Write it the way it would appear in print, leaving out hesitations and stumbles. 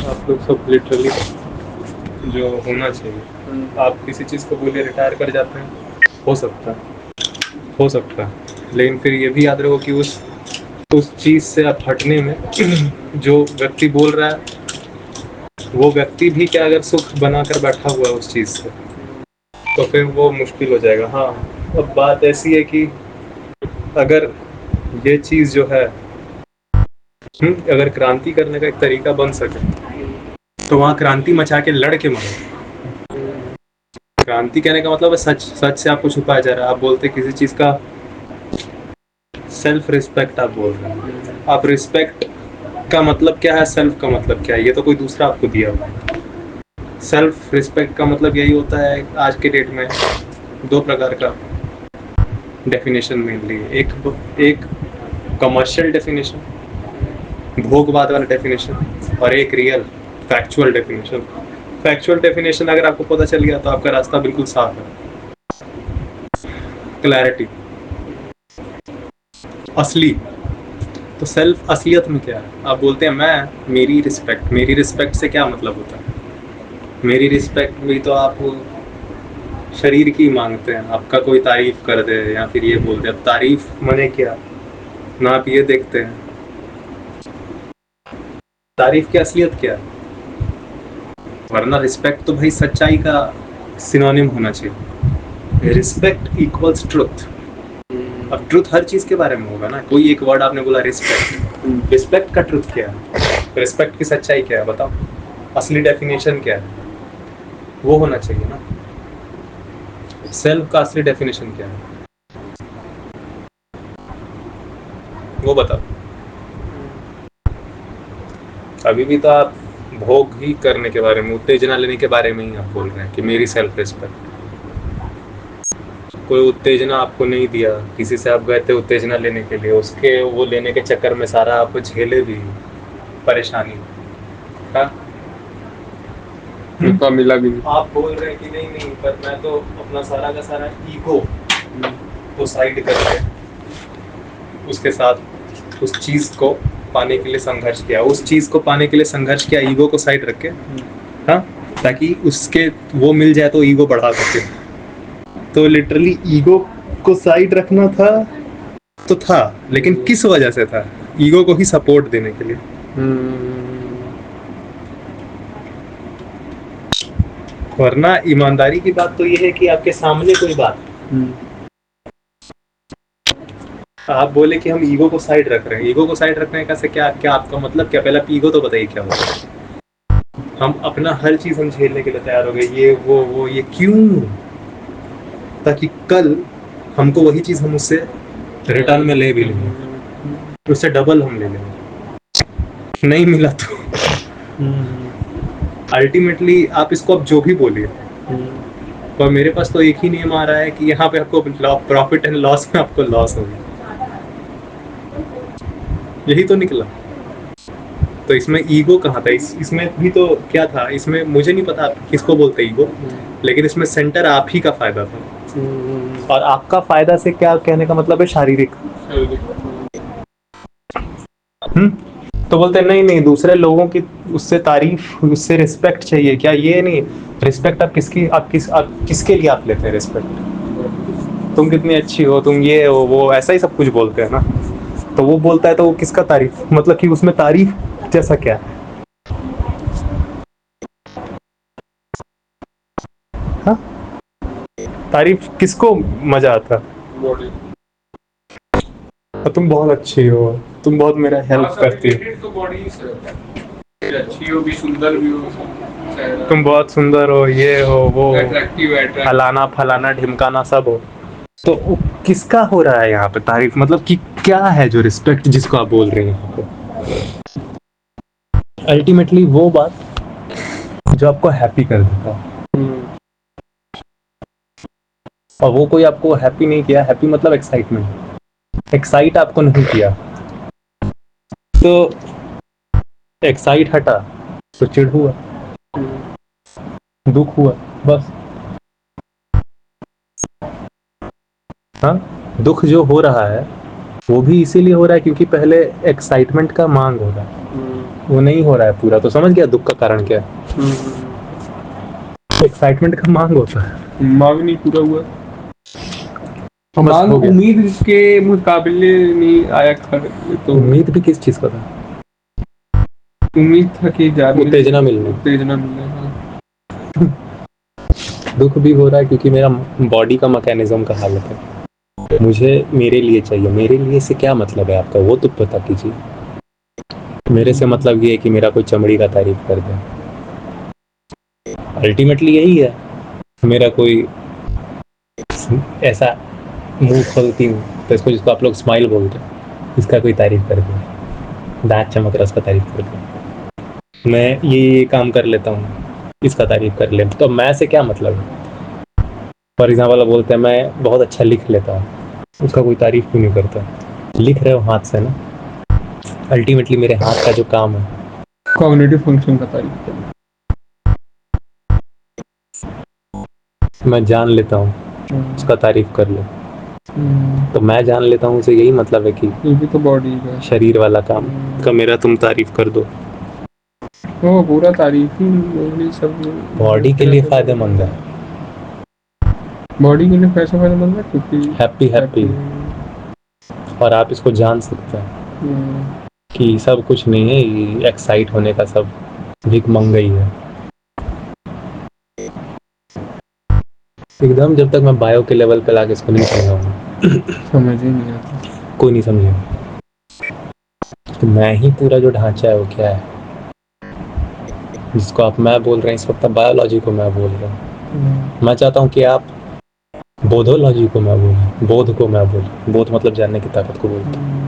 आप लोग सब लिटरली जो होना चाहिए, आप किसी चीज़ को बोलिए रिटायर कर जाते हैं, हो सकता है, हो सकता है, लेकिन फिर ये भी याद रखो कि उस चीज़ से आप हटने में जो व्यक्ति बोल रहा है वो व्यक्ति भी क्या अगर सुख बनाकर बैठा हुआ है उस चीज़ से, तो फिर वो मुश्किल हो जाएगा। हाँ, अब बात ऐसी है कि अगर ये चीज़ जो है अगर क्रांति करने का एक तरीका बन सके तो वहाँ क्रांति मचा के लड़ के मरो। क्रांति कहने का मतलब है सच, सच से आपको छुपाया जा रहा है। आप बोलते किसी चीज़ का सेल्फ रिस्पेक्ट, आप बोल रहे हैं, आप रिस्पेक्ट का मतलब क्या है, सेल्फ का मतलब क्या है, ये तो कोई दूसरा आपको दिया हुआ है। सेल्फ रिस्पेक्ट का मतलब यही होता है आज के डेट में दो प्रकार का डेफिनेशन मेनली, एक कमर्शियल डेफिनेशन, भोगवाद वाला डेफिनेशन, और एक real factual definition. Factual definition अगर आपको पता चल गया तो आपका रास्ता बिल्कुल साफ है, क्लैरिटी, असली। तो सेल्फ असलियत में क्या है, आप बोलते हैं मैं, मेरी रिस्पेक्ट से क्या मतलब होता है? मेरी रिस्पेक्ट भी तो आप शरीर की मांगते हैं, आपका कोई तारीफ कर दे या फिर ये बोल दे। अब तारीफ मने क्या ना, आप ये देखते हैं तारीफ की असलियत क्या है, वरना रिस्पेक्ट तो भाई सच्चाई का सिनोनिम होना चाहिए। Respect equals truth. अब ट्रुथ हर चीज के बारे में होगा ना, कोई एक वर्ड आपने बोला रिस्पेक्ट, रिस्पेक्ट का ट्रुथ क्या है, रिस्पेक्ट की सच्चाई क्या है बताओ, असली डेफिनेशन क्या है, वो होना चाहिए ना। सेल्फ का असली डेफिनेशन क्या है वो बताओ। अभी भी तो आप भोग ही करने के बारे में, उत्तेजना लेने के बारे में ही आप बोल रहे हैं कि मेरी सेल्फ रिस्पेक्ट। कोई उत्तेजना आपको नहीं दिया, किसी से आप गए थे उत्तेजना लेने के लिए, उसके वो लेने के चक्कर में सारा आप झेले भी परेशानी। मौका मिला भी नहीं। आप बोल रहे हैं कि नहीं नहीं, पर मैं तो अपना सारा का सारा ईगो को साइड करके उसके साथ उस चीज को पाने के लिए संघर्ष किया, उस चीज को पाने के लिए संघर्ष किया, ईगो को साइड रख के, हाँ, ताकि उसके वो मिल जाए तो ईगो बढ़ा सके। तो लिटरली ईगो को साइड रखना था तो था, लेकिन किस वजह से था? ईगो को ही सपोर्ट देने के लिए। वरना ईमानदारी की बात तो ये है कि आपके सामने कोई बात, आप बोले कि हम ईगो को साइड रख रहे हैं, ईगो को साइड रखने का से क्या क्या आपका मतलब क्या? पहले ईगो तो बताइए क्या होता है। हम अपना हर चीज हम झेलने के लिए तैयार हो गए, ये वो ये क्यों? ताकि कल हमको वही चीज हम उससे रिटर्न में ले भी लेंगे, उससे डबल हम ले लेंगे। नहीं मिला तो अल्टीमेटली आप इसको अब जो भी बोलिए, पर मेरे पास तो एक ही नियम आ रहा है कि यहाँ पे आपको प्रॉफिट एंड लॉस में आपको लॉस होगा, यही तो निकला। तो इसमें ईगो कहाँ था? इसमें भी तो क्या था, इसमें मुझे नहीं पता किसको बोलते ईगो, लेकिन इसमें सेंटर आप ही का फायदा था। और आपका फायदा से क्या कहने का मतलब है? शारीरिक। तो बोलते हैं नहीं नहीं, दूसरे लोगों की उससे तारीफ, उससे रिस्पेक्ट चाहिए क्या? ये नहीं, रिस्पेक्ट आप किसके लिए आप लेते हैं रिस्पेक्ट? तुम कितनी अच्छी हो, तुम ये हो, वो ऐसा ही सब कुछ बोलते हैं ना। तो वो बोलता है तो वो किसका तारीफ, मतलब कि उसमें तारीफ जैसा क्या है? हाँ, तारीफ किसको मजा आता? तुम बहुत अच्छी हो, तुम बहुत मेरा हेल्प करती हो, अच्छी हो भी, सुंदर भी हो, तुम बहुत सुंदर हो, ये हो वो, फलाना फलाना ढिमकाना सब हो। तो किसका हो रहा है यहाँ पे तारीफ? मतलब कि क्या है जो रिस्पेक्ट जिसको आप बोल रहे हैं यहाँ पे? अल्टीमेटली वो बात जो आपको हैप्पी कर देता है, और वो कोई आपको हैप्पी नहीं किया। हैप्पी मतलब एक्साइटमेंट, एक्साइट आपको नहीं किया तो एक्साइट हटा तो चिढ़ हुआ, दुख हुआ, बस। हाँ, दुख जो हो रहा है वो भी इसीलिए हो रहा है क्योंकि पहले एक्साइटमेंट का मांग हो रहा है, वो नहीं हो रहा है पूरा, तो समझ गया दुख का कारण क्या है। एक्साइटमेंट का मांग होता है, मांग नहीं पूरा हुआ, बस मांग हो गया। उम्मीद के मुकाबले नहीं आया खर, तो उम्मीद भी किस चीज का था? उम्मीद था कि ज्यादा उत्तेजना मिलने। उत्तेजना मिले। हाँ। दुख भी हो रहा है क्योंकि मेरा बॉडी का मैकेनिज्म का हालत है। मुझे मेरे लिए चाहिए, मेरे लिए से क्या मतलब है आपका, वो तो पता कीजिए। मेरे से मतलब ये है कि मेरा कोई चमड़ी का तारीफ कर दे, अल्टीमेटली यही है। मेरा कोई ऐसा मुंह खोलती हूँ तो इसको, जिसको आप लोग स्माइल बोलते हैं, इसका कोई तारीफ कर दे, दांत चमक रहा है उसका तारीफ कर दे, मैं ये काम कर लेता हूँ इसका तारीफ कर ले, तो मैं से क्या मतलब है। फॉर एग्जाम्पल बोलते हैं मैं बहुत अच्छा लिख लेता हूँ, उसका कोई तारीफ क्यों नहीं करता। लिख रहे हो हाथ से ना, अल्टीमेटली मेरे हाथ का जो काम है, कॉग्निटिव फंक्शन का तारीफ करें। मैं जान लेता हूँ, उसका तारीफ कर ले, तो मैं जान लेता हूँ उसे, यही मतलब है कि ये भी तो बॉडी का शरीर वाला काम का मेरा तुम तारीफ कर दो। वो पूरा तारीफ ही सब बॉडी के लिए फायदेमंद है, बॉडी के लिए पैसा फायदेमंद है क्योंकि हैप्पी, और आप इसको जान सकते हैं कि सब कुछ नहीं है, ये एक्साइट होने का सब भिक मंगई है। एकदम जब तक मैं बायो के लेवल पे लाके इसको नहीं समझाऊंगा, समझ ही नहीं आता, कोई नहीं समझेगा। तो मैं ही पूरा जो ढांचा है वो क्या है, जिसको आप मैं बोल रहे हैं इस वक्त, बायोलॉजी को मैं बोल रहा हूँ। मैं चाहता हूँ कि आप बोधोलॉजी को मैं बोलूँ, बोध को मैं बोलूँ, बोध मतलब जानने की ताकत को बोलते हैं।